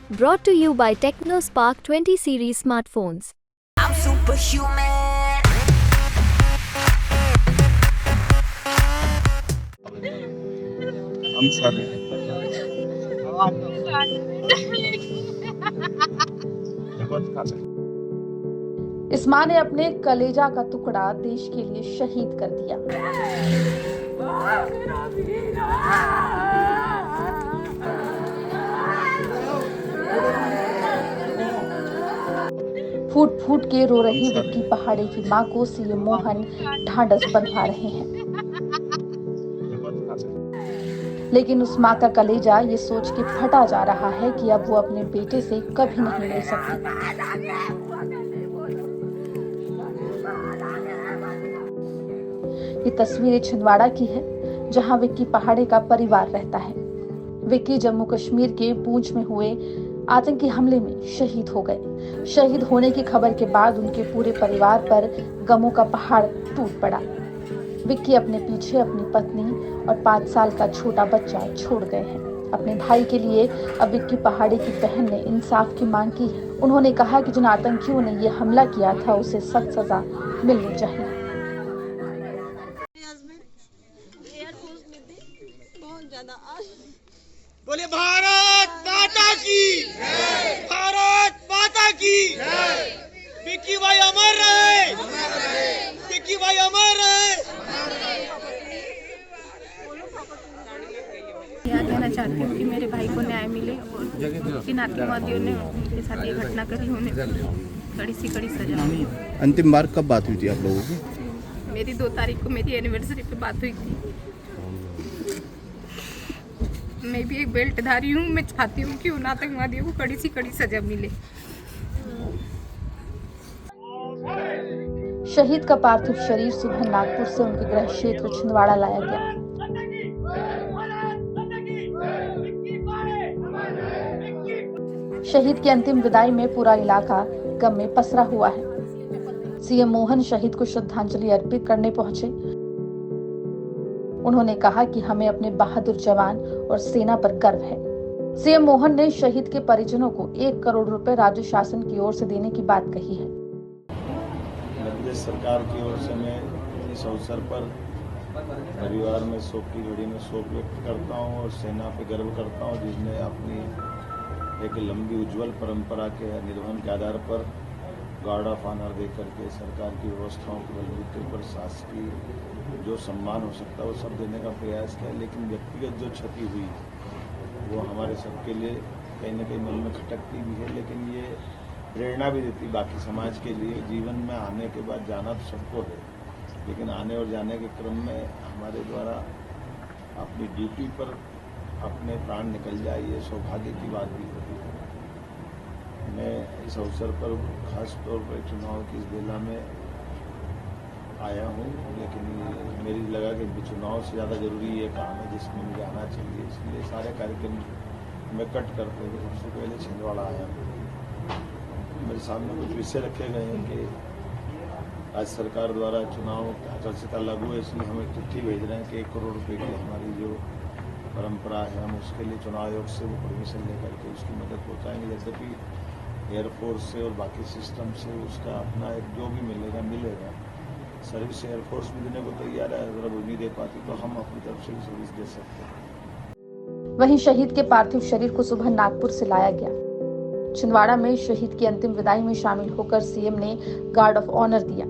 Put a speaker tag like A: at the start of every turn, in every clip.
A: Brought to you by TechnoSpark 20 series smartphones.
B: I'm superhuman.
C: I'm sorry.
D: इस मां ने अपने कलेजा का टुकड़ा देश के लिए शहीद कर दिया। फूट फूट के रो रही विक्की पहाड़े की मां को सीएम मोहन ढांढस बंधवा रहे हैं, लेकिन उस मां का कलेजा ये सोच के फटा जा रहा है कि अब वो अपने बेटे से कभी नहीं मिल सकती। ये तस्वीरें छिंदवाड़ा की है, जहां विक्की पहाड़े का परिवार रहता है। विक्की जम्मू कश्मीर के पूंछ में हुए आतंकी हमले में शहीद हो गए। शहीद होने की खबर के बाद उनके पूरे परिवार पर गमों का पहाड़ टूट पड़ा। विक्की अपने पीछे अपनी पत्नी और 5 साल का छोटा बच्चा छोड़ गए हैं। अपने भाई के लिए अब विक्की पहाड़ी की बहन ने इंसाफ की मांग की है। उन्होंने कहा कि जिन आतंकियों ने ये हमला किया था उसे सख्त सजा मिलनी चाहिए।
E: बोले भारत माता की जय, भारत माता की जय। विक्की भाई अमर रहे, विक्की भाई अमर रहे।
F: यह कहना चाहती हूँ कि मेरे भाई को न्याय मिले और इन आतंकवादियों ने उनके साथ ये घटना करी, उन्हें कड़ी से कड़ी सजा मिले।
C: अंतिम बार कब बात हुई थी आप लोगों की?
F: मेरी 2 तारीख को मेरी एनिवर्सरी पे बात हुई थी। मैं भी एक बेल्टधारी हूँ, मैं चाहती हूँ कि उन आतंकवादियों को कड़ी से कड़ी सजा मिले।
D: शहीद का पार्थिव शरीर सुबह नागपुर से उनके गृह क्षेत्र छिंदवाड़ा लाया गया। शहीद की अंतिम विदाई में पूरा इलाका गम में पसरा हुआ है। सीएम मोहन शहीद को श्रद्धांजलि अर्पित करने पहुंचे। उन्होंने कहा कि हमें अपने बहादुर जवान और सेना पर गर्व है। सीएम मोहन ने शहीद के परिजनों को 1 करोड़ रुपए राज्य शासन की ओर से देने की बात कही है।
G: प्रदेश सरकार की ओर से मैं इस अवसर पर परिवार में शोक की घड़ी में शोक व्यक्त करता हूं और सेना पे गर्व करता हूं, जिसने अपनी एक लंबी उज्जवल परंपरा के निर्वहन के आधार पर गार्ड ऑफ ऑनर दे करके सरकार की व्यवस्थाओं के बलबूते पर शासकीय जो सम्मान हो सकता है वो सब देने का प्रयास किया। लेकिन व्यक्तिगत जो क्षति हुई वो हमारे सबके लिए कहीं न कहीं मन में खटकती भी है, लेकिन ये प्रेरणा भी देती बाकी समाज के लिए। जीवन में आने के बाद जाना तो सबको है, लेकिन आने और जाने के क्रम में हमारे द्वारा अपनी ड्यूटी पर अपने प्राण निकल जाए, ये सौभाग्य की बात भी होती है। मैं इस अवसर पर खास तौर पर चुनाव की इस बेला में आया हूँ, लेकिन मेरी लगा कि चुनाव से ज़्यादा जरूरी ये काम है जिसमें मुझे आना चाहिए, इसलिए सारे कार्यक्रम में कट करते हुए सबसे पहले छिंदवाड़ा आया हूँ। मेरे सामने कुछ विषय रखे गए हैं कि आज सरकार द्वारा चुनाव आचार लागू है, इसलिए हम एक चिट्ठी भेज रहे हैं कि 1 करोड़ रुपये की हमारी जो परंपरा है हम उसके लिए चुनाव आयोग से वो परमिशन लेकर के उसकी मदद पहुँचाएंगे। जैसे कि एयरफोर्स से और बाकी सिस्टम से उसका अपना एक जो भी मिलेगा। सर्विस एयरफोर्स भी देने को तैयार है, अगर वो नहीं दे पाती तो हम अपनी तरफ से भी सर्विस दे सकते हैं।
D: वहीं शहीद के पार्थिव शरीर को सुबह नागपुर से लाया गया। छिंदवाड़ा में शहीद की अंतिम विदाई में शामिल होकर सीएम ने गार्ड ऑफ ऑनर दिया।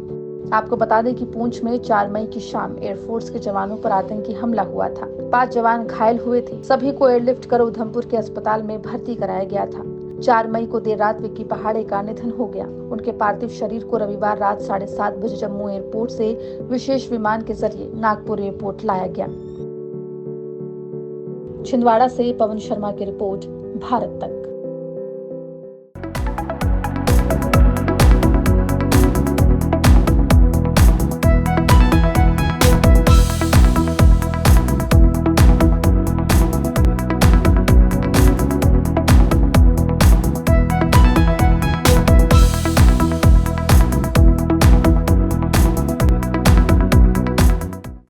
D: आपको बता दें कि पूंछ में 4 मई की शाम एयरफोर्स के जवानों पर आतंकी हमला हुआ था। 5 जवान घायल हुए थे। सभी को एयरलिफ्ट कर उधमपुर के अस्पताल में भर्ती कराया गया था। 4 मई को देर रात विक्की पहाड़े का निधन हो गया। उनके पार्थिव शरीर को रविवार रात 7:30 बजे जम्मू एयरपोर्ट से विशेष विमान के जरिए नागपुर एयरपोर्ट लाया गया। छिंदवाड़ा से पवन शर्मा की रिपोर्ट, भारत तक।